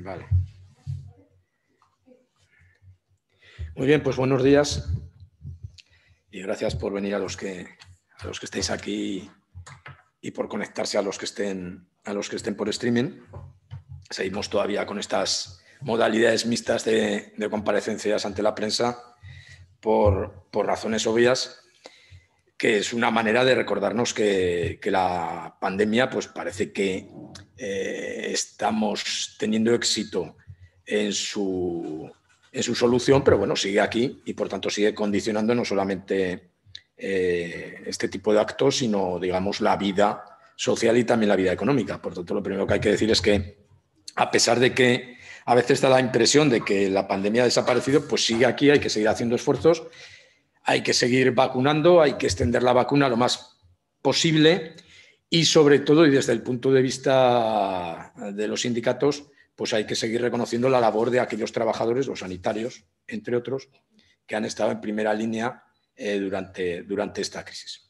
Vale. Muy bien, pues buenos días y gracias por venir a los que estéis aquí y por conectarse a los que estén por streaming. Seguimos todavía con estas modalidades mixtas de comparecencias ante la prensa por razones obvias, que es una manera de recordarnos que la pandemia pues parece que estamos teniendo éxito en su solución, pero bueno, sigue aquí y por tanto sigue condicionando no solamente este tipo de actos, sino digamos la vida social y también la vida económica. Por tanto, lo primero que hay que decir es que a pesar de que a veces da la impresión de que la pandemia ha desaparecido, pues sigue aquí, hay que seguir haciendo esfuerzos, hay que seguir vacunando, hay que extender la vacuna lo más posible y sobre todo, y desde el punto de vista de los sindicatos, pues hay que seguir reconociendo la labor de aquellos trabajadores, los sanitarios, entre otros, que han estado en primera línea durante esta crisis.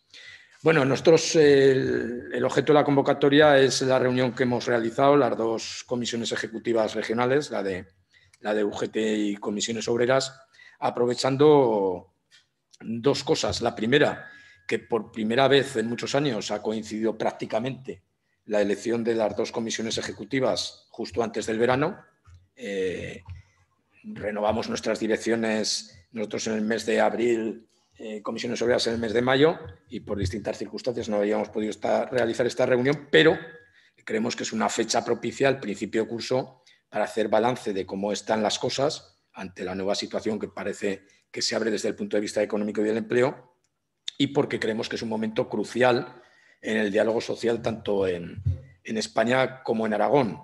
Bueno, nosotros el objeto de la convocatoria es la reunión que hemos realizado, las dos comisiones ejecutivas regionales, la de UGT y comisiones obreras, aprovechando dos cosas. La primera, que por primera vez en muchos años ha coincidido prácticamente la elección de las dos comisiones ejecutivas justo antes del verano. Renovamos nuestras direcciones nosotros en el mes de abril, comisiones obreras en el mes de mayo, y por distintas circunstancias no habíamos podido realizar esta reunión, pero creemos que es una fecha propicia al principio de curso para hacer balance de cómo están las cosas ante la nueva situación que parece que se abre desde el punto de vista económico y del empleo, y porque creemos que es un momento crucial en el diálogo social tanto en España como en Aragón.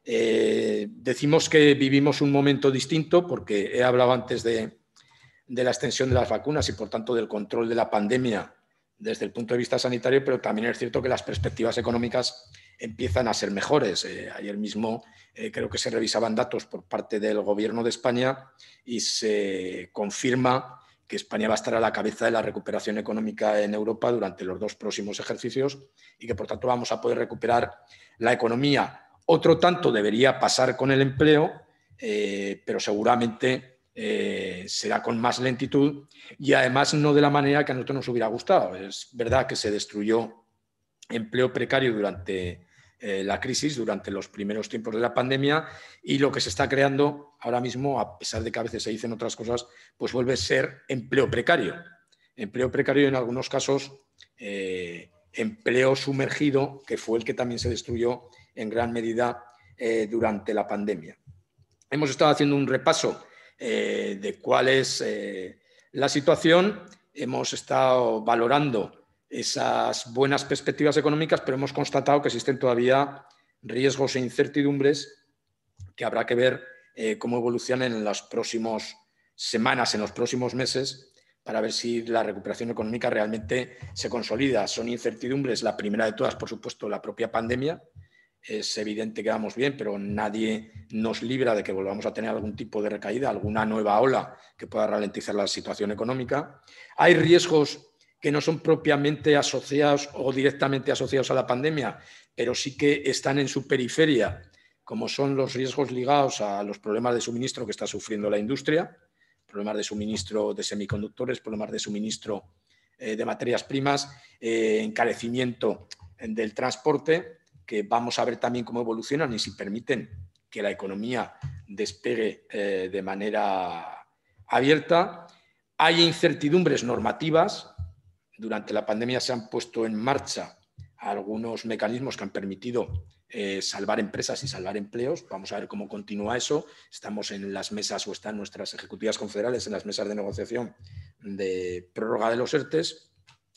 Decimos que vivimos un momento distinto porque he hablado antes de la extensión de las vacunas y, por tanto, del control de la pandemia desde el punto de vista sanitario, pero también es cierto que las perspectivas económicas empiezan a ser mejores. Ayer mismo creo que se revisaban datos por parte del Gobierno de España y se confirma que España va a estar a la cabeza de la recuperación económica en Europa durante los dos próximos ejercicios y que, por tanto, vamos a poder recuperar la economía. Otro tanto debería pasar con el empleo, pero seguramente será con más lentitud y además no de la manera que a nosotros nos hubiera gustado. Es verdad que se destruyó empleo precario durante la crisis, durante los primeros tiempos de la pandemia, y lo que se está creando ahora mismo, a pesar de que a veces se dicen otras cosas, pues vuelve a ser empleo precario. Empleo precario y en algunos casos empleo sumergido, que fue el que también se destruyó en gran medida durante la pandemia. Hemos estado haciendo un repaso de cuál es la situación. Hemos estado valorando esas buenas perspectivas económicas, pero hemos constatado que existen todavía riesgos e incertidumbres que habrá que ver cómo evolucionan en las próximas semanas, en los próximos meses, para ver si la recuperación económica realmente se consolida. Son incertidumbres, la primera de todas, por supuesto, la propia pandemia. Es evidente que vamos bien, pero nadie nos libra de que volvamos a tener algún tipo de recaída, alguna nueva ola que pueda ralentizar la situación económica. Hay riesgos que no son propiamente asociados o directamente asociados a la pandemia, pero sí que están en su periferia, como son los riesgos ligados a los problemas de suministro que está sufriendo la industria, problemas de suministro de semiconductores, problemas de suministro de materias primas, encarecimiento del transporte, que vamos a ver también cómo evolucionan y si permiten que la economía despegue de manera abierta. Hay incertidumbres normativas. Durante la pandemia se han puesto en marcha algunos mecanismos que han permitido salvar empresas y salvar empleos. Vamos a ver cómo continúa eso. Estamos en las mesas o están nuestras ejecutivas confederales en las mesas de negociación de prórroga de los ERTEs.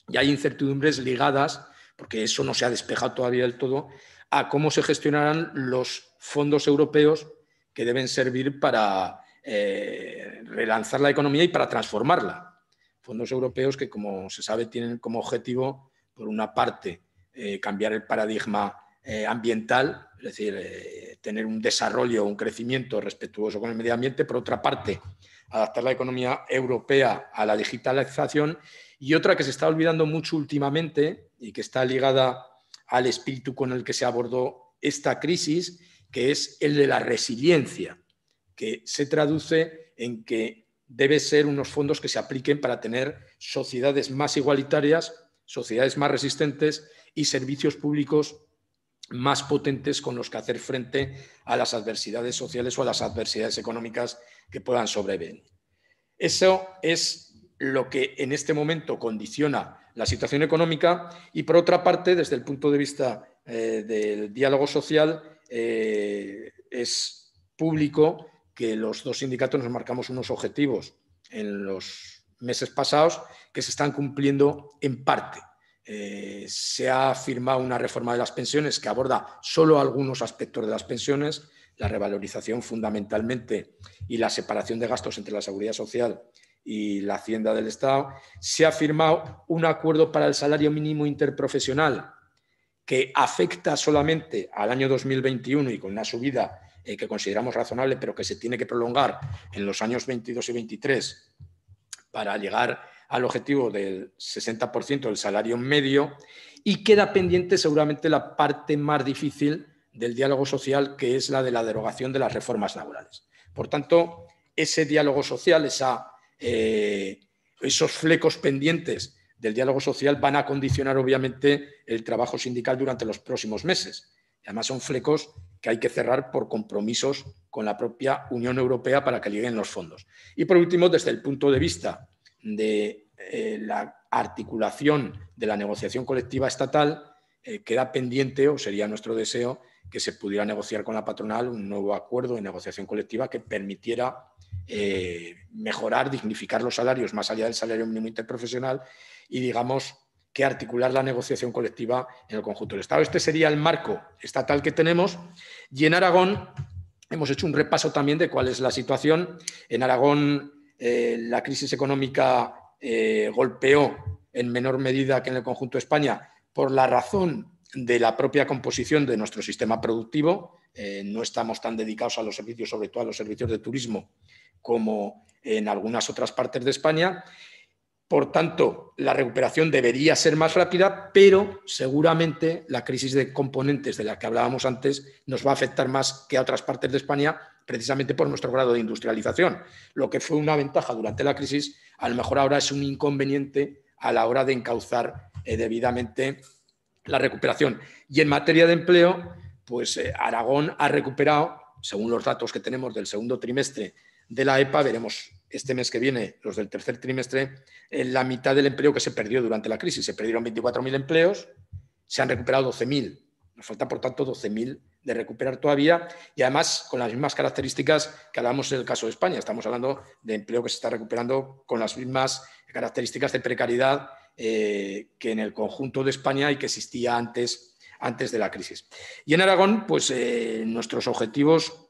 Y hay incertidumbres ligadas, porque eso no se ha despejado todavía del todo, a cómo se gestionarán los fondos europeos que deben servir para relanzar la economía y para transformarla. Fondos europeos que, como se sabe, tienen como objetivo, por una parte, cambiar el paradigma ambiental, es decir, tener un desarrollo, un crecimiento respetuoso con el medio ambiente, por otra parte, adaptar la economía europea a la digitalización, y otra que se está olvidando mucho últimamente y que está ligada al espíritu con el que se abordó esta crisis, que es el de la resiliencia, que se traduce en que debe ser unos fondos que se apliquen para tener sociedades más igualitarias, sociedades más resistentes y servicios públicos más potentes con los que hacer frente a las adversidades sociales o a las adversidades económicas que puedan sobrevenir. Eso es lo que en este momento condiciona la situación económica y, por otra parte, desde el punto de vista del diálogo social, es público que los dos sindicatos nos marcamos unos objetivos en los meses pasados que se están cumpliendo en parte. Se ha firmado una reforma de las pensiones que aborda solo algunos aspectos de las pensiones, la revalorización fundamentalmente y la separación de gastos entre la Seguridad Social y la Hacienda del Estado. Se ha firmado un acuerdo para el salario mínimo interprofesional que afecta solamente al año 2021 y con una subida que consideramos razonable, pero que se tiene que prolongar en los años 22 y 23 para llegar al objetivo del 60% del salario medio, y queda pendiente seguramente la parte más difícil del diálogo social, que es la de la derogación de las reformas laborales. Por tanto, ese diálogo social, esos flecos pendientes del diálogo social van a condicionar obviamente el trabajo sindical durante los próximos meses. Además, son flecos que hay que cerrar por compromisos con la propia Unión Europea para que lleguen los fondos. Y por último, desde el punto de vista de la articulación de la negociación colectiva estatal, queda pendiente, o sería nuestro deseo, que se pudiera negociar con la patronal un nuevo acuerdo de negociación colectiva que permitiera mejorar, dignificar los salarios más allá del salario mínimo interprofesional y, digamos, que articular la negociación colectiva en el conjunto del Estado. Este sería el marco estatal que tenemos, y en Aragón hemos hecho un repaso también de cuál es la situación. En Aragón la crisis económica golpeó en menor medida que en el conjunto de España por la razón de la propia composición de nuestro sistema productivo. No estamos tan dedicados a los servicios, sobre todo a los servicios de turismo, como en algunas otras partes de España. Por tanto, la recuperación debería ser más rápida, pero seguramente la crisis de componentes de la que hablábamos antes nos va a afectar más que a otras partes de España, precisamente por nuestro grado de industrialización. Lo que fue una ventaja durante la crisis, a lo mejor ahora es un inconveniente a la hora de encauzar debidamente la recuperación. Y en materia de empleo, pues Aragón ha recuperado, según los datos que tenemos del segundo trimestre de la EPA, veremos este mes que viene los del tercer trimestre, la mitad del empleo que se perdió durante la crisis. Se perdieron 24.000 empleos, se han recuperado 12.000. Nos falta, por tanto, 12.000 de recuperar todavía, y además con las mismas características que hablamos en el caso de España. Estamos hablando de empleo que se está recuperando con las mismas características de precariedad que en el conjunto de España y que existía antes de la crisis. Y en Aragón, pues nuestros objetivos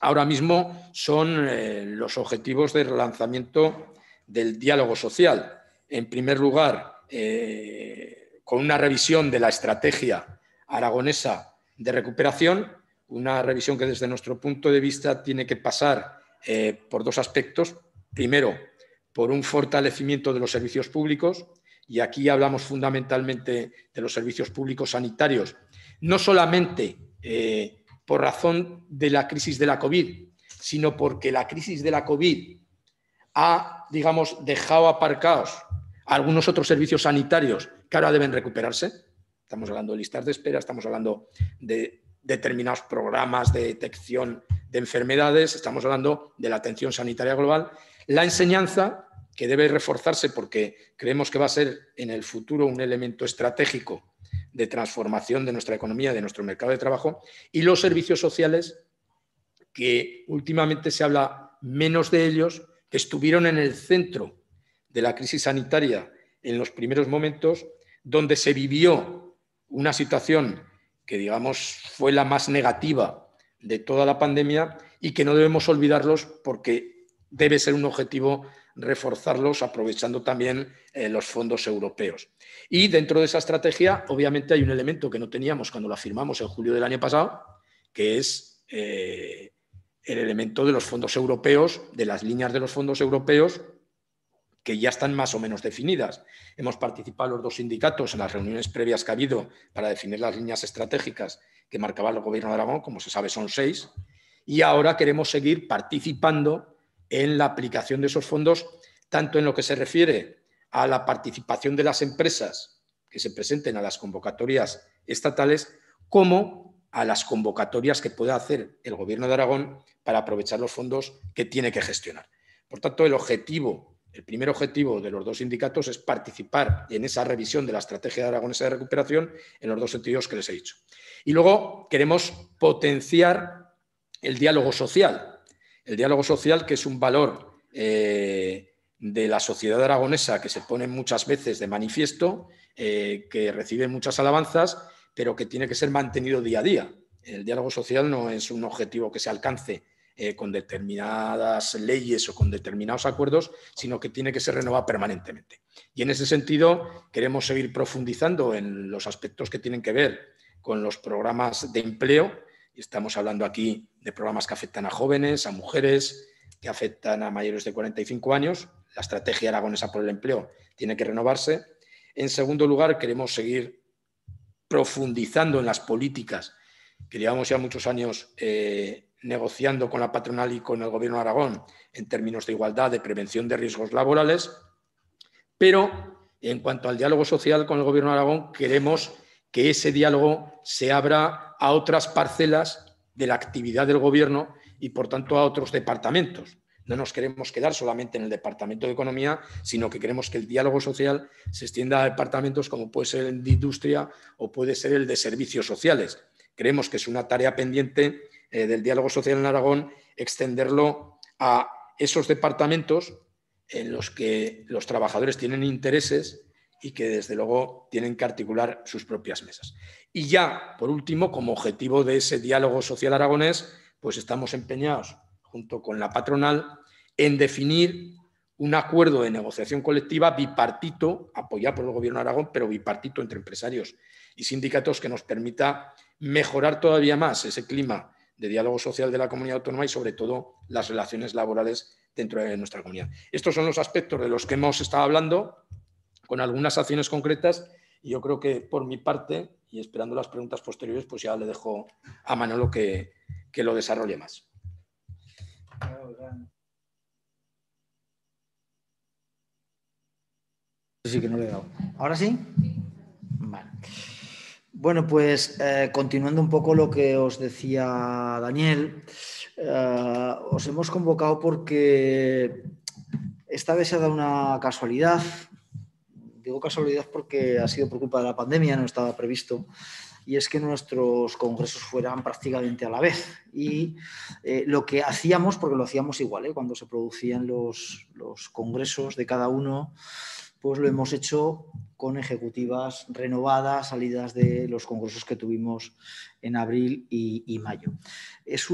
ahora mismo son los objetivos de relanzamiento del diálogo social. En primer lugar, con una revisión de la estrategia aragonesa de recuperación, una revisión que desde nuestro punto de vista tiene que pasar por dos aspectos. Primero, por un fortalecimiento de los servicios públicos, y aquí hablamos fundamentalmente de los servicios públicos sanitarios, no solamente por razón de la crisis de la COVID, sino porque la crisis de la COVID ha, digamos, dejado aparcados algunos otros servicios sanitarios que ahora deben recuperarse. Estamos hablando de listas de espera, estamos hablando de determinados programas de detección de enfermedades, estamos hablando de la atención sanitaria global. La enseñanza, que debe reforzarse porque creemos que va a ser en el futuro un elemento estratégico de transformación de nuestra economía, de nuestro mercado de trabajo, y los servicios sociales, que últimamente se habla menos de ellos, que estuvieron en el centro de la crisis sanitaria en los primeros momentos, donde se vivió una situación que, digamos, fue la más negativa de toda la pandemia y que no debemos olvidarlos porque debe ser un objetivo reforzarlos aprovechando también los fondos europeos. Y dentro de esa estrategia, obviamente, hay un elemento que no teníamos cuando la firmamos en julio del año pasado, que es el elemento de los fondos europeos, de las líneas de los fondos europeos, que ya están más o menos definidas. Hemos participado los dos sindicatos en las reuniones previas que ha habido para definir las líneas estratégicas que marcaba el Gobierno de Aragón, como se sabe son 6, y ahora queremos seguir participando en la aplicación de esos fondos, tanto en lo que se refiere a la participación de las empresas que se presenten a las convocatorias estatales, como a las convocatorias que pueda hacer el Gobierno de Aragón para aprovechar los fondos que tiene que gestionar. Por tanto, el primer objetivo de los dos sindicatos es participar en esa revisión de la estrategia aragonesa de recuperación en los dos sentidos que les he dicho. Y luego queremos potenciar el diálogo social. El diálogo social, que es un valor de la sociedad aragonesa que se pone muchas veces de manifiesto, que recibe muchas alabanzas, pero que tiene que ser mantenido día a día. El diálogo social no es un objetivo que se alcance con determinadas leyes o con determinados acuerdos, sino que tiene que ser renovado permanentemente. Y en ese sentido queremos seguir profundizando en los aspectos que tienen que ver con los programas de empleo. Estamos hablando aquí de programas que afectan a jóvenes, a mujeres, que afectan a mayores de 45 años. La estrategia aragonesa por el empleo tiene que renovarse. En segundo lugar, queremos seguir profundizando en las políticas que llevamos ya muchos años negociando con la patronal y con el Gobierno de Aragón en términos de igualdad, de prevención de riesgos laborales, pero en cuanto al diálogo social con el Gobierno de Aragón, queremos que ese diálogo se abra a otras parcelas de la actividad del Gobierno y, por tanto, a otros departamentos. No nos queremos quedar solamente en el Departamento de Economía, sino que queremos que el diálogo social se extienda a departamentos como puede ser el de Industria o puede ser el de Servicios Sociales. Creemos que es una tarea pendiente del diálogo social en Aragón extenderlo a esos departamentos en los que los trabajadores tienen intereses y que, desde luego, tienen que articular sus propias mesas. Y ya, por último, como objetivo de ese diálogo social aragonés, pues estamos empeñados, junto con la patronal, en definir un acuerdo de negociación colectiva bipartito, apoyado por el Gobierno de Aragón, pero bipartito entre empresarios y sindicatos, que nos permita mejorar todavía más ese clima de diálogo social de la comunidad autónoma y, sobre todo, las relaciones laborales dentro de nuestra comunidad. Estos son los aspectos de los que hemos estado hablando, con algunas acciones concretas, y yo creo que, por mi parte, y esperando las preguntas posteriores, pues ya le dejo a Manolo que lo desarrolle más. Sí que no le he dado. ¿Ahora sí? Vale. Bueno, pues continuando un poco lo que os decía Daniel, os hemos convocado porque esta vez se ha dado una casualidad. Digo casualidad porque ha sido por culpa de la pandemia, no estaba previsto, y es que nuestros congresos fueran prácticamente a la vez. Y lo que hacíamos, porque lo hacíamos igual, cuando se producían los congresos de cada uno, pues lo hemos hecho con ejecutivas renovadas, salidas de los congresos que tuvimos en abril y mayo. Es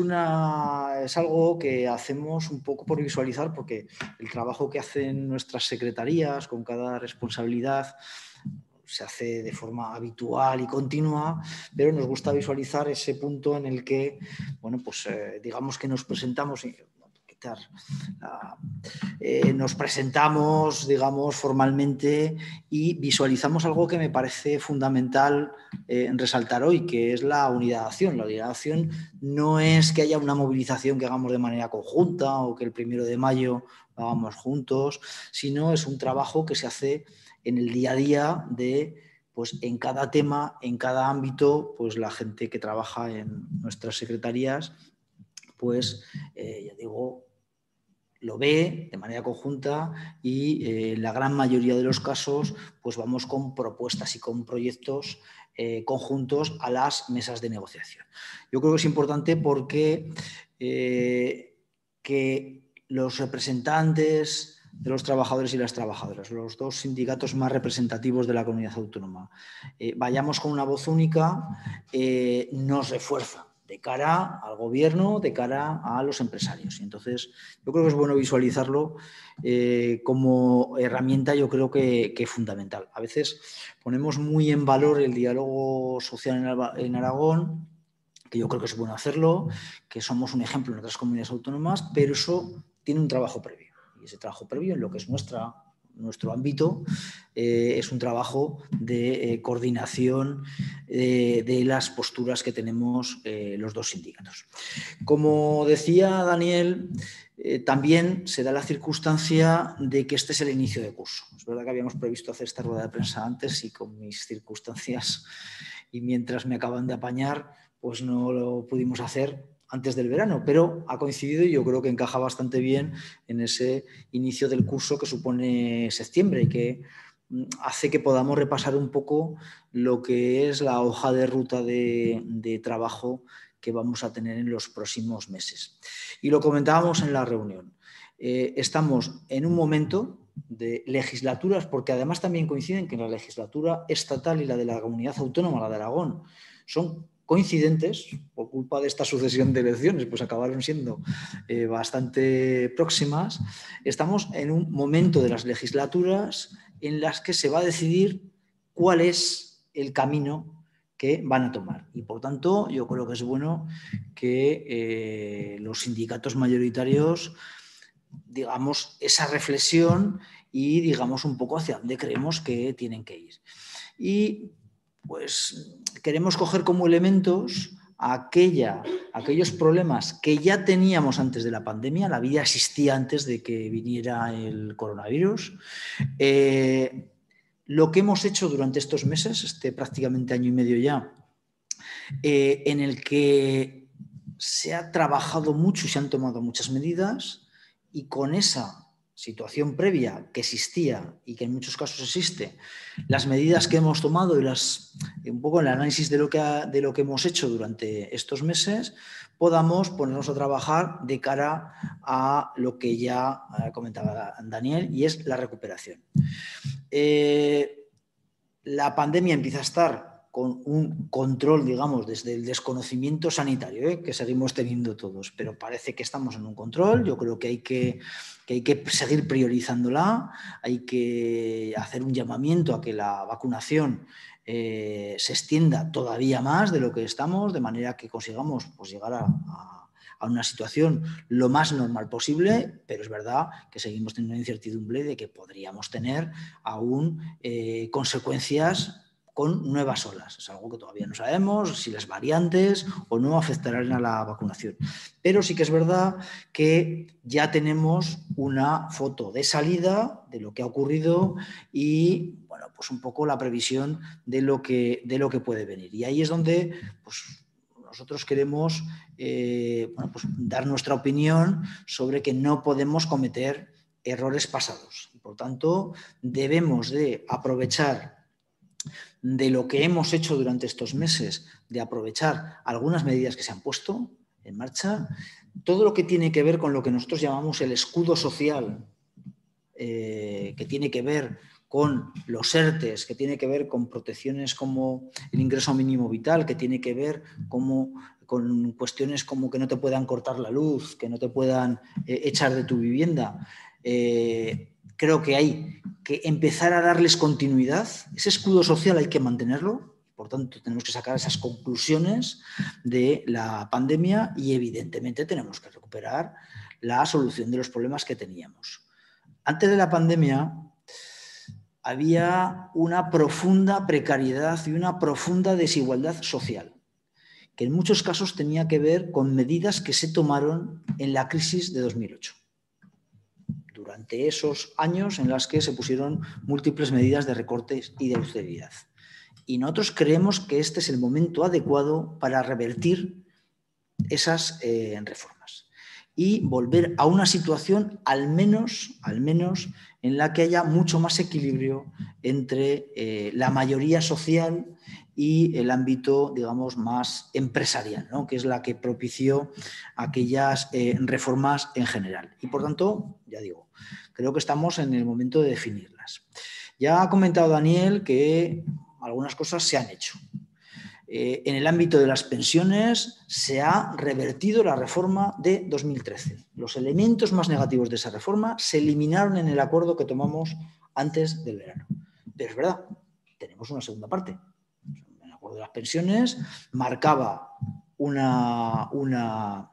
algo que hacemos un poco por visualizar, porque el trabajo que hacen nuestras secretarías con cada responsabilidad se hace de forma habitual y continua, pero nos gusta visualizar ese punto en el que, bueno, pues digamos que nos presentamos nos presentamos, digamos, formalmente y visualizamos algo que me parece fundamental resaltar hoy, que es la unidad de acción. La unidad de acción no es que haya una movilización que hagamos de manera conjunta o que el 1 de mayo lo hagamos juntos, sino es un trabajo que se hace en el día a día de, pues en cada tema, en cada ámbito, pues la gente que trabaja en nuestras secretarías, pues ya digo, lo ve de manera conjunta y en la gran mayoría de los casos pues vamos con propuestas y con proyectos conjuntos a las mesas de negociación. Yo creo que es importante porque que los representantes de los trabajadores y las trabajadoras, los dos sindicatos más representativos de la comunidad autónoma, vayamos con una voz única, nos refuerza de cara al gobierno, de cara a los empresarios. Y entonces, yo creo que es bueno visualizarlo como herramienta, yo creo que fundamental. A veces ponemos muy en valor el diálogo social en Aragón, que yo creo que es bueno hacerlo, que somos un ejemplo en otras comunidades autónomas, pero eso tiene un trabajo previo. Y ese trabajo previo, en lo que es nuestra nuestro ámbito es un trabajo de coordinación de las posturas que tenemos los dos sindicatos. Como decía Daniel, también se da la circunstancia de que este es el inicio de curso. Es verdad que habíamos previsto hacer esta rueda de prensa antes y con mis circunstancias y mientras me acaban de apañar, pues no lo pudimos hacer antes del verano, pero ha coincidido y yo creo que encaja bastante bien en ese inicio del curso que supone septiembre y que hace que podamos repasar un poco lo que es la hoja de ruta de trabajo que vamos a tener en los próximos meses. Y lo comentábamos en la reunión. Estamos en un momento de legislaturas, porque además también coinciden que la legislatura estatal y la de la comunidad autónoma, la de Aragón, son coincidentes por culpa de esta sucesión de elecciones, pues acabaron siendo bastante próximas. Estamos en un momento de las legislaturas en las que se va a decidir cuál es el camino que van a tomar. Y por tanto, yo creo que es bueno que los sindicatos mayoritarios digamos esa reflexión y digamos un poco hacia dónde creemos que tienen que ir. Y pues queremos coger como elementos aquellos problemas que ya teníamos antes de la pandemia, la vida existía antes de que viniera el coronavirus. Lo que hemos hecho durante estos meses, prácticamente año y medio ya, en el que se ha trabajado mucho y se han tomado muchas medidas y con esa situación previa que existía y que en muchos casos existe, las medidas que hemos tomado y un poco el análisis de lo que hemos hecho durante estos meses, podamos ponernos a trabajar de cara a lo que ya comentaba Daniel y es la recuperación. La pandemia empieza a estar con un control, digamos, desde el desconocimiento sanitario, que seguimos teniendo todos, pero parece que estamos en un control. Yo creo que hay que seguir priorizándola, hay que hacer un llamamiento a que la vacunación se extienda todavía más de lo que estamos, de manera que consigamos pues, llegar a una situación lo más normal posible, pero es verdad que seguimos teniendo incertidumbre de que podríamos tener aún consecuencias con nuevas olas. Es algo que todavía no sabemos si las variantes o no afectarán a la vacunación. Pero sí que es verdad que ya tenemos una foto de salida de lo que ha ocurrido y, bueno, pues un poco la previsión de lo que puede venir. Y ahí es donde pues, nosotros queremos bueno, pues dar nuestra opinión sobre que no podemos cometer errores pasados. Por tanto, debemos de aprovechar de lo que hemos hecho durante estos meses, de aprovechar algunas medidas que se han puesto en marcha, todo lo que tiene que ver con lo que nosotros llamamos el escudo social, que tiene que ver con los ERTES, que tiene que ver con protecciones como el ingreso mínimo vital, que tiene que ver con cuestiones como que no te puedan cortar la luz, que no te puedan echar de tu vivienda. Creo que hay que empezar a darles continuidad. Ese escudo social hay que mantenerlo. Por tanto, tenemos que sacar esas conclusiones de la pandemia y, evidentemente, tenemos que recuperar la solución de los problemas que teníamos. Antes de la pandemia había una profunda precariedad y una profunda desigualdad social, que en muchos casos tenía que ver con medidas que se tomaron en la crisis de 2008. Durante esos años en los que se pusieron múltiples medidas de recortes y de austeridad. Y nosotros creemos que este es el momento adecuado para revertir esas reformas y volver a una situación al menos en la que haya mucho más equilibrio entre la mayoría social y el ámbito, digamos, más empresarial, ¿no? Que es la que propició aquellas reformas en general. Y por tanto, ya digo, creo que estamos en el momento de definirlas. Ya ha comentado Daniel que algunas cosas se han hecho. En el ámbito de las pensiones se ha revertido la reforma de 2013. Los elementos más negativos de esa reforma se eliminaron en el acuerdo que tomamos antes del verano. Pero es verdad, tenemos una segunda parte. El acuerdo de las pensiones marcaba una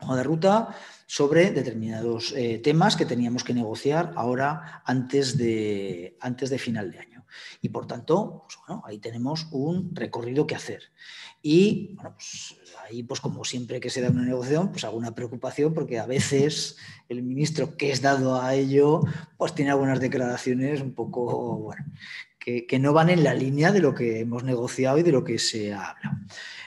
hoja de ruta sobre determinados temas que teníamos que negociar ahora antes de final de año. Y por tanto, pues bueno, ahí tenemos un recorrido que hacer. Y bueno, pues ahí, pues como siempre que se da una negociación, pues alguna preocupación, porque a veces el ministro que es dado a ello, pues tiene algunas declaraciones un poco, bueno, que no van en la línea de lo que hemos negociado y de lo que se ha hablado.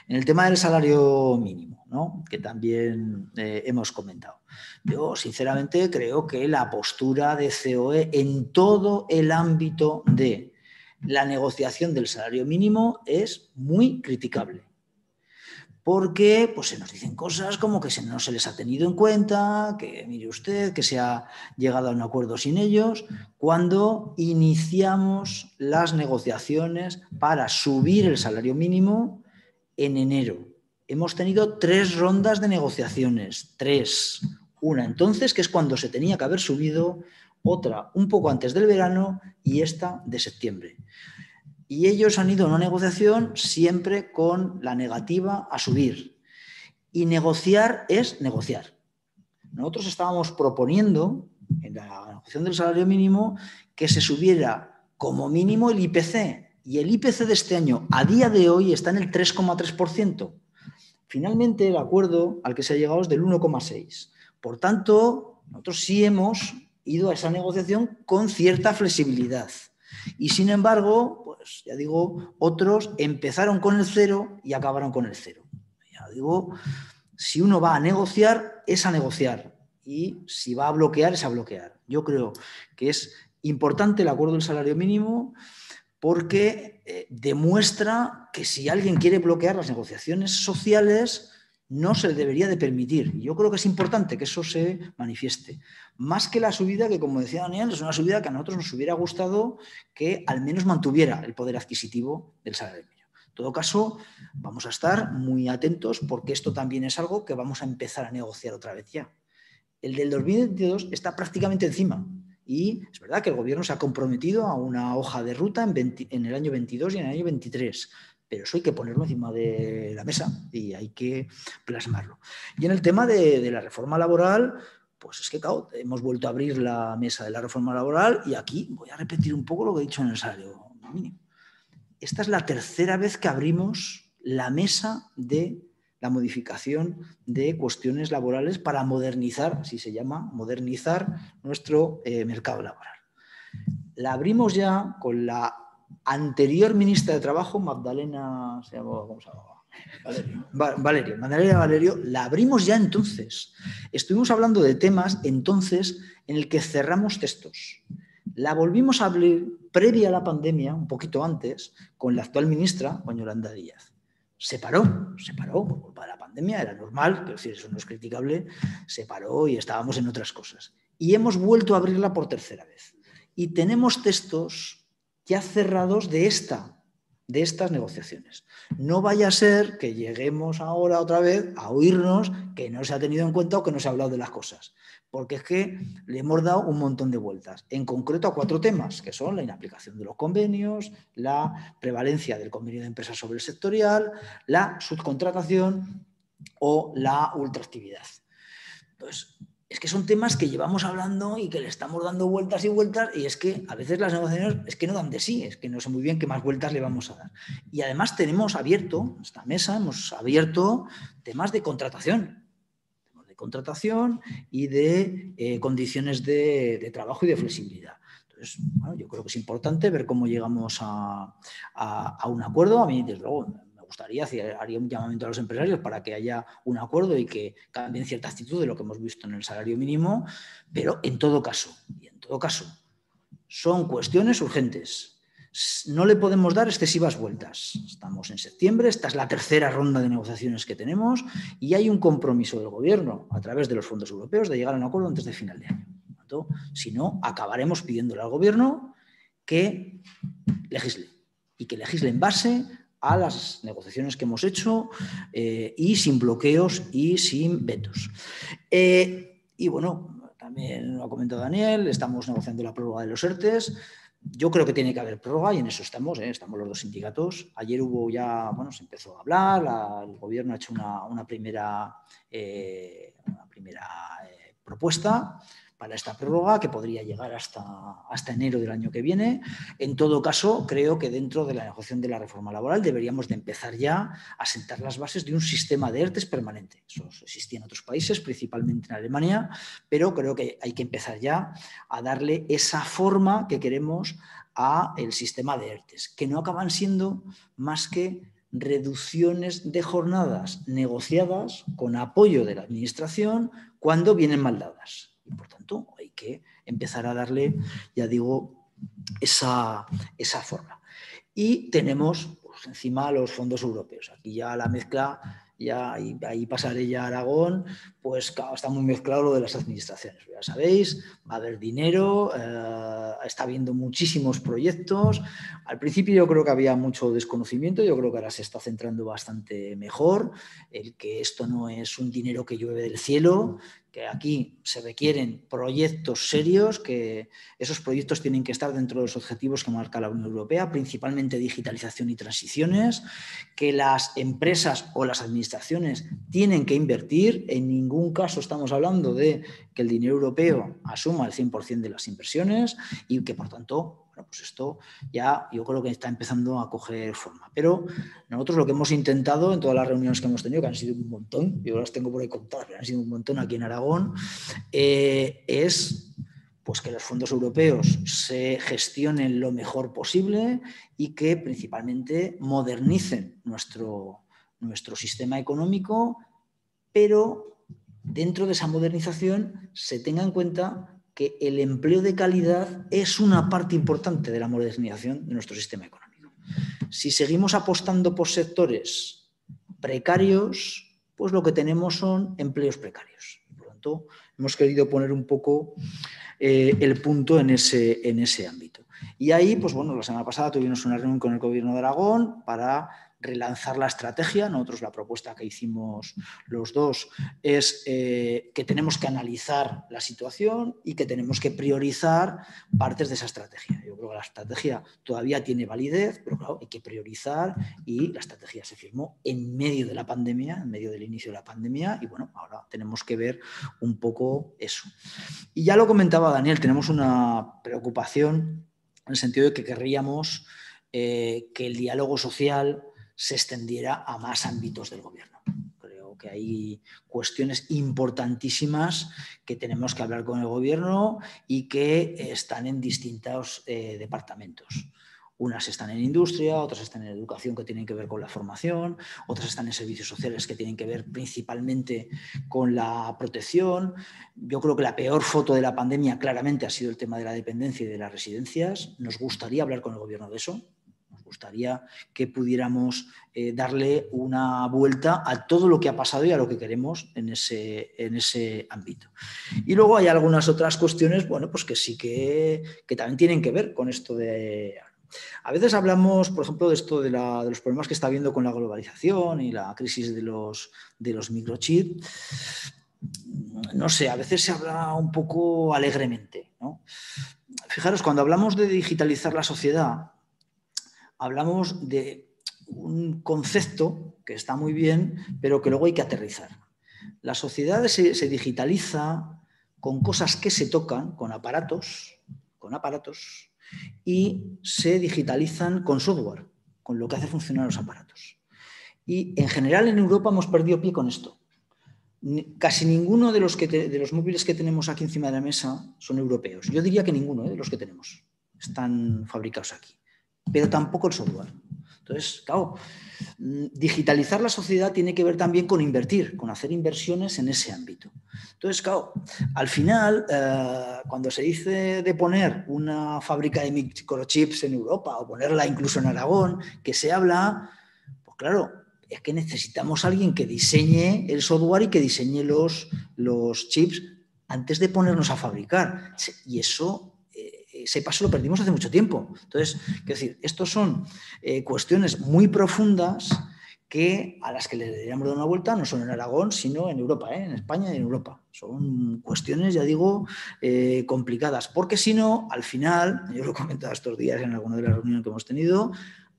En el tema del salario mínimo, ¿no?, que también hemos comentado. Yo, sinceramente, creo que la postura de COE en todo el ámbito de la negociación del salario mínimo es muy criticable. Porque pues, se nos dicen cosas como que no se les ha tenido en cuenta, que mire usted, que se ha llegado a un acuerdo sin ellos, cuando iniciamos las negociaciones para subir el salario mínimo en enero. Hemos tenido 3 rondas de negociaciones, 3. Una entonces, que es cuando se tenía que haber subido, otra un poco antes del verano y esta de septiembre. Y ellos han ido a una negociación siempre con la negativa a subir. Y negociar es negociar. Nosotros estábamos proponiendo, en la negociación del salario mínimo, que se subiera como mínimo el IPC. Y el IPC de este año, a día de hoy, está en el 3,3%. Finalmente, el acuerdo al que se ha llegado es del 1,6%. Por tanto, nosotros sí hemos ido a esa negociación con cierta flexibilidad. Y sin embargo, pues ya digo, otros empezaron con el 0 y acabaron con el 0. Ya digo, si uno va a negociar, es a negociar. Y si va a bloquear, es a bloquear. Yo creo que es importante el acuerdo del salario mínimo porque demuestra que si alguien quiere bloquear las negociaciones sociales, no se le debería de permitir. Y yo creo que es importante que eso se manifieste. Más que la subida, que como decía Daniel, es una subida que a nosotros nos hubiera gustado que al menos mantuviera el poder adquisitivo del salario mínimo. En todo caso, vamos a estar muy atentos porque esto también es algo que vamos a empezar a negociar otra vez ya. El del 2022 está prácticamente encima. Y es verdad que el gobierno se ha comprometido a una hoja de ruta en el año 22 y en el año 23. Pero eso hay que ponerlo encima de la mesa y hay que plasmarlo. Y en el tema de la reforma laboral, pues es que, claro, hemos vuelto a abrir la mesa de la reforma laboral y aquí voy a repetir un poco lo que he dicho en el salario mínimo. Esta es la tercera vez que abrimos la mesa de la modificación de cuestiones laborales para modernizar, así se llama, modernizar nuestro mercado laboral. La abrimos ya con la anterior ministra de Trabajo, Magdalena, ¿cómo se llamaba? Magdalena Valerio, la abrimos ya entonces. Estuvimos hablando de temas entonces en el que cerramos textos. La volvimos a abrir previa a la pandemia, un poquito antes, con la actual ministra, doña Yolanda Díaz. Se paró por culpa de la pandemia, era normal, pero decir, eso no es criticable, se paró y estábamos en otras cosas. Y hemos vuelto a abrirla por tercera vez. Y tenemos textos ya cerrados de estas negociaciones. No vaya a ser que lleguemos ahora otra vez a oírnos que no se ha tenido en cuenta o que no se ha hablado de las cosas. Porque es que le hemos dado un montón de vueltas, en concreto a 4 temas, que son la inaplicación de los convenios, la prevalencia del convenio de empresa sobre el sectorial, la subcontratación o la ultraactividad. Entonces, es que son temas que llevamos hablando y que le estamos dando vueltas y vueltas y es que a veces las negociaciones es que no dan de sí, es que no sé muy bien qué más vueltas le vamos a dar. Y además tenemos abierto, esta mesa, hemos abierto temas de contratación y de condiciones de trabajo y de flexibilidad. Entonces, bueno, yo creo que es importante ver cómo llegamos a un acuerdo. A mí, desde luego, me gustaría, haría un llamamiento a los empresarios para que haya un acuerdo y que cambien cierta actitud de lo que hemos visto en el salario mínimo, pero en todo caso, son cuestiones urgentes. No le podemos dar excesivas vueltas. Estamos en septiembre, esta es la tercera ronda de negociaciones que tenemos y hay un compromiso del Gobierno a través de los fondos europeos de llegar a un acuerdo antes de final de año. Si no, acabaremos pidiéndole al Gobierno que legisle y que legisle en base a las negociaciones que hemos hecho y sin bloqueos y sin vetos. Y bueno, también lo ha comentado Daniel, estamos negociando la prórroga de los ERTEs. Yo creo que tiene que haber prórroga y en eso estamos los 2 sindicatos. Ayer hubo ya, se empezó a hablar, el gobierno ha hecho una primera primera propuesta para esta prórroga, que podría llegar hasta enero del año que viene. En todo caso, creo que dentro de la negociación de la reforma laboral deberíamos de empezar ya a sentar las bases de un sistema de ERTEs permanente. Eso existía en otros países, principalmente en Alemania, pero creo que hay que empezar ya a darle esa forma que queremos al sistema de ERTEs, que no acaban siendo más que reducciones de jornadas negociadas con apoyo de la Administración cuando vienen mal dadas. Y por tanto hay que empezar a darle, ya digo, esa forma. Y tenemos pues, encima los fondos europeos. Aquí ya la mezcla, ya ahí pasaré ya a Aragón, pues claro, está muy mezclado lo de las administraciones. Ya sabéis, va a haber dinero, está habiendo muchísimos proyectos. Al principio yo creo que había mucho desconocimiento, yo creo que ahora se está centrando bastante mejor, el que esto no es un dinero que llueve del cielo, que aquí se requieren proyectos serios, que esos proyectos tienen que estar dentro de los objetivos que marca la Unión Europea, principalmente digitalización y transiciones, que las empresas o las administraciones tienen que invertir. En ningún caso estamos hablando de que el dinero europeo asuma el 100% de las inversiones y que, por tanto, bueno, pues esto ya yo creo que está empezando a coger forma. Pero nosotros lo que hemos intentado en todas las reuniones que hemos tenido, que han sido un montón, yo las tengo por ahí contadas, pero han sido un montón aquí en Aragón, es pues que los fondos europeos se gestionen lo mejor posible y que principalmente modernicen nuestro sistema económico, pero dentro de esa modernización se tenga en cuenta que el empleo de calidad es una parte importante de la modernización de nuestro sistema económico. Si seguimos apostando por sectores precarios, pues lo que tenemos son empleos precarios. Por lo tanto, hemos querido poner un poco el punto en ese ámbito. Y ahí, pues bueno, la semana pasada tuvimos una reunión con el Gobierno de Aragón para relanzar la estrategia. Nosotros la propuesta que hicimos los dos es que tenemos que analizar la situación y que tenemos que priorizar partes de esa estrategia. Yo creo que la estrategia todavía tiene validez, pero claro, hay que priorizar y la estrategia se firmó en medio de la pandemia, en medio del inicio de la pandemia y bueno, ahora tenemos que ver un poco eso. Y ya lo comentaba Daniel, tenemos una preocupación en el sentido de que querríamos que el diálogo social se extendiera a más ámbitos del gobierno. Creo que hay cuestiones importantísimas que tenemos que hablar con el gobierno y que están en distintos departamentos. Unas están en industria, otras están en educación que tienen que ver con la formación, otras están en servicios sociales que tienen que ver principalmente con la protección. Yo creo que la peor foto de la pandemia claramente ha sido el tema de la dependencia y de las residencias. Nos gustaría hablar con el gobierno de eso. Nos gustaría que pudiéramos darle una vuelta a todo lo que ha pasado y a lo que queremos en ese ámbito. Y luego hay algunas otras cuestiones, bueno, pues que sí que también tienen que ver con esto de... A veces hablamos, por ejemplo, de esto de los problemas que está habiendo con la globalización y la crisis de los microchips. No sé, a veces se habla un poco alegremente, ¿no? Fijaros, cuando hablamos de digitalizar la sociedad, hablamos de un concepto que está muy bien, pero que luego hay que aterrizar. La sociedad se digitaliza con cosas que se tocan, con aparatos, y se digitalizan con software, con lo que hace funcionar los aparatos. Y en general en Europa hemos perdido pie con esto. Casi ninguno de los móviles que tenemos aquí encima de la mesa son europeos. Yo diría que ninguno de los que tenemos están fabricados aquí, pero tampoco el software. Entonces, claro, digitalizar la sociedad tiene que ver también con invertir, con hacer inversiones en ese ámbito. Entonces, claro, al final, cuando se dice de poner una fábrica de microchips en Europa o ponerla incluso en Aragón, que se habla, pues claro, es que necesitamos a alguien que diseñe el software y que diseñe los chips antes de ponernos a fabricar. Y eso... ese paso lo perdimos hace mucho tiempo. Entonces, quiero decir, estos son cuestiones muy profundas a las que le deberíamos dar una vuelta, no solo en Aragón, sino en Europa, en España y en Europa. Son cuestiones, ya digo, complicadas, porque si no, al final, yo lo he comentado estos días en alguna de las reuniones que hemos tenido,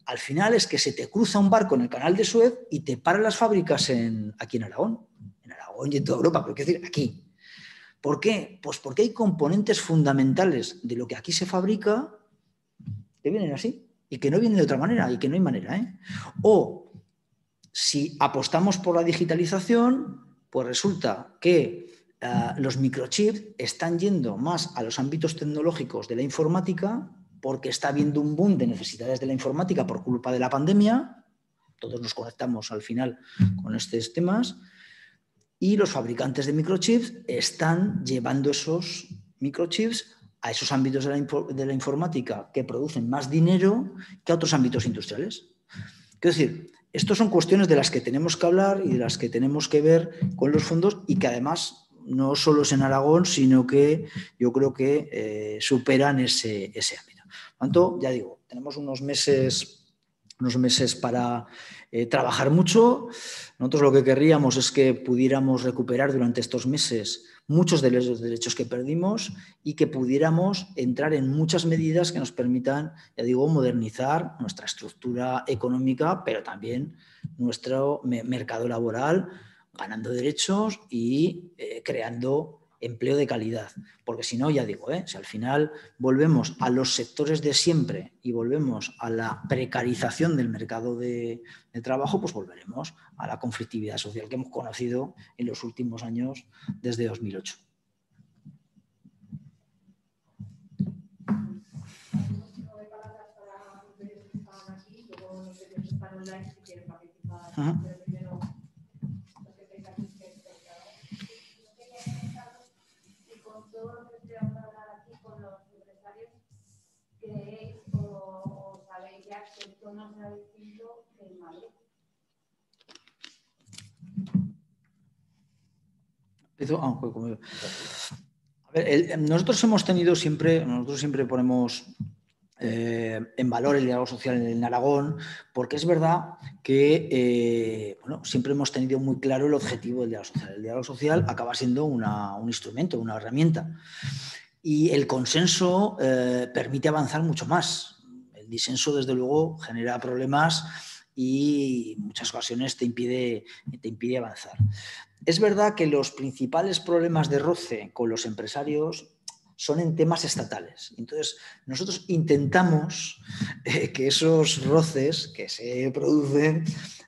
al final es que se te cruza un barco en el canal de Suez y te paran las fábricas aquí en Aragón. En Aragón Aragón y en toda Europa, pero quiero decir aquí. ¿Por qué? Pues porque hay componentes fundamentales de lo que aquí se fabrica que vienen así y que no vienen de otra manera y que no hay manera, ¿eh? O si apostamos por la digitalización, pues resulta que los microchips están yendo más a los ámbitos tecnológicos de la informática porque está habiendo un boom de necesidades de la informática por culpa de la pandemia. Todos nos conectamos al final con estos temas y los fabricantes de microchips están llevando esos microchips a esos ámbitos de la informática que producen más dinero que a otros ámbitos industriales. Quiero decir, estas son cuestiones de las que tenemos que hablar y de las que tenemos que ver con los fondos y que además no solo es en Aragón, sino que yo creo que superan ese ámbito. Por tanto, ya digo, tenemos unos meses para trabajar mucho. Nosotros lo que querríamos es que pudiéramos recuperar durante estos meses muchos de los derechos que perdimos y que pudiéramos entrar en muchas medidas que nos permitan, ya digo, modernizar nuestra estructura económica, pero también nuestro mercado laboral, ganando derechos y creando empleo de calidad. Porque si no, ya digo, si al final volvemos a los sectores de siempre y volvemos a la precarización del mercado de trabajo, pues volveremos a la conflictividad social que hemos conocido en los últimos años desde 2008. A ver, nosotros siempre ponemos en valor el diálogo social en Aragón, porque es verdad que siempre hemos tenido muy claro el objetivo del diálogo social. El diálogo social acaba siendo un instrumento, una herramienta. Y el consenso permite avanzar mucho más. El disenso, desde luego, genera problemas y en muchas ocasiones te impide avanzar. Es verdad que los principales problemas de roce con los empresarios son en temas estatales. Entonces, nosotros intentamos que esos roces que se producen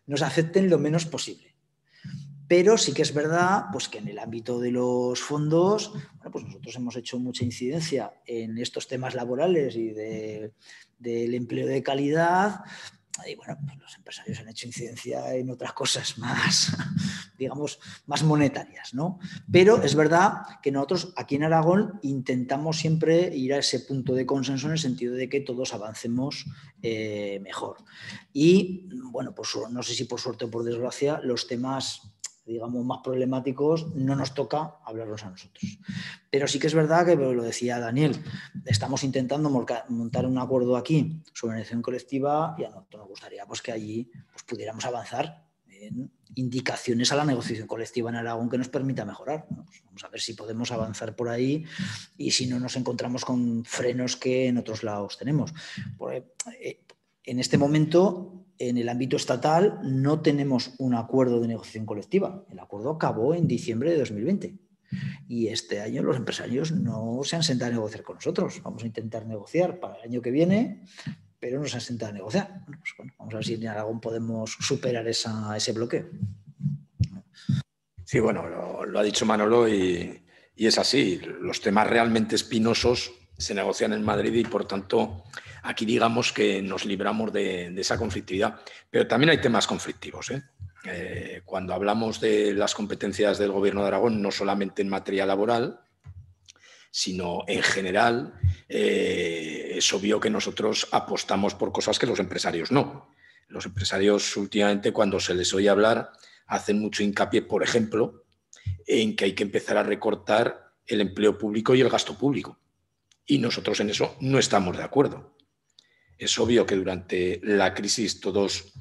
nos afecten lo menos posible. Pero sí que es verdad pues, que en el ámbito de los fondos, pues nosotros hemos hecho mucha incidencia en estos temas laborales y del empleo de calidad. Y bueno, pues los empresarios han hecho incidencia en otras cosas más, digamos, más monetarias, ¿no? Pero es verdad que nosotros aquí en Aragón intentamos siempre ir a ese punto de consenso en el sentido de que todos avancemos mejor. Y bueno, pues no sé si por suerte o por desgracia, los temas, digamos, más problemáticos no nos toca hablarlos a nosotros. Pero sí que es verdad que, lo decía Daniel, estamos intentando montar un acuerdo aquí sobre negociación colectiva y a nosotros nos gustaría pues, que allí pues, pudiéramos avanzar en indicaciones a la negociación colectiva en Aragón que nos permita mejorar, ¿no? Pues vamos a ver si podemos avanzar por ahí y si no nos encontramos con frenos que en otros lados tenemos. Porque, en este momento, en el ámbito estatal, no tenemos un acuerdo de negociación colectiva. El acuerdo acabó en diciembre de 2020. Y este año los empresarios no se han sentado a negociar con nosotros. Vamos a intentar negociar para el año que viene, pero no se han sentado a negociar. Bueno, vamos a ver si en Aragón podemos superar ese bloqueo. Sí, bueno, lo ha dicho Manolo y es así. Los temas realmente espinosos se negocian en Madrid y, por tanto, aquí digamos que nos libramos de esa conflictividad. Pero también hay temas conflictivos, ¿eh? Cuando hablamos de las competencias del Gobierno de Aragón, no solamente en materia laboral, sino en general, es obvio que nosotros apostamos por cosas que los empresarios no. Los empresarios últimamente, cuando se les oye hablar, hacen mucho hincapié, por ejemplo, en que hay que empezar a recortar el empleo público y el gasto público. Y nosotros en eso no estamos de acuerdo. Es obvio que durante la crisis todos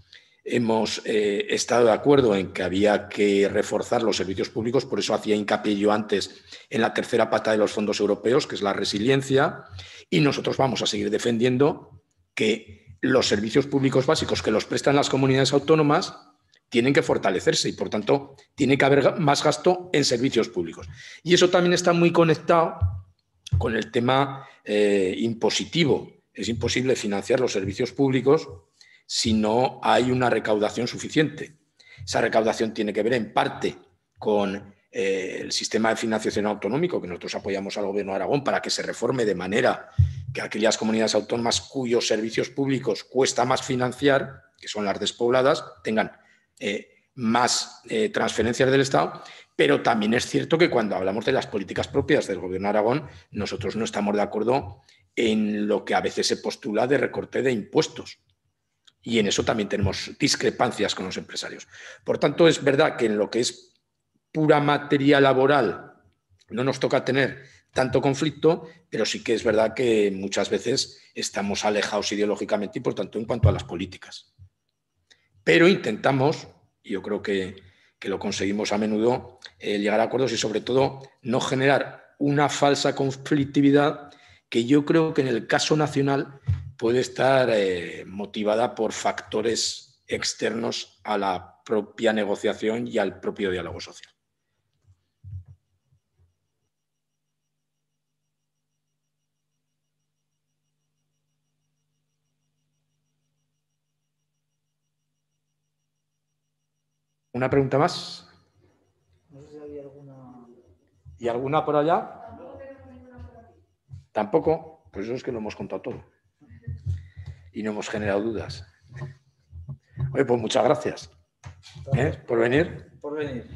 hemos estado de acuerdo en que había que reforzar los servicios públicos, por eso hacía hincapié yo antes en la tercera pata de los fondos europeos, que es la resiliencia, y nosotros vamos a seguir defendiendo que los servicios públicos básicos que los prestan las comunidades autónomas tienen que fortalecerse y, por tanto, tiene que haber más gasto en servicios públicos. Y eso también está muy conectado con el tema impositivo. Es imposible financiar los servicios públicos si no hay una recaudación suficiente. Esa recaudación tiene que ver en parte con el sistema de financiación autonómico, que nosotros apoyamos al Gobierno de Aragón para que se reforme de manera que aquellas comunidades autónomas cuyos servicios públicos cuesta más financiar, que son las despobladas, tengan más transferencias del Estado. Pero también es cierto que cuando hablamos de las políticas propias del Gobierno de Aragón, nosotros no estamos de acuerdo en lo que a veces se postula de recorte de impuestos. Y en eso también tenemos discrepancias con los empresarios. Por tanto, es verdad que en lo que es pura materia laboral no nos toca tener tanto conflicto, pero sí que es verdad que muchas veces estamos alejados ideológicamente y, por tanto, en cuanto a las políticas. Pero intentamos, y yo creo que lo conseguimos a menudo, llegar a acuerdos y, sobre todo, no generar una falsa conflictividad que yo creo que en el caso nacional puede estar motivada por factores externos a la propia negociación y al propio diálogo social. ¿Una pregunta más? No sé si había alguna... ¿Y alguna por allá? ¿Tampoco? Pues eso es que lo hemos contado todo. Y no hemos generado dudas. Oye, pues muchas gracias por venir. Por venir.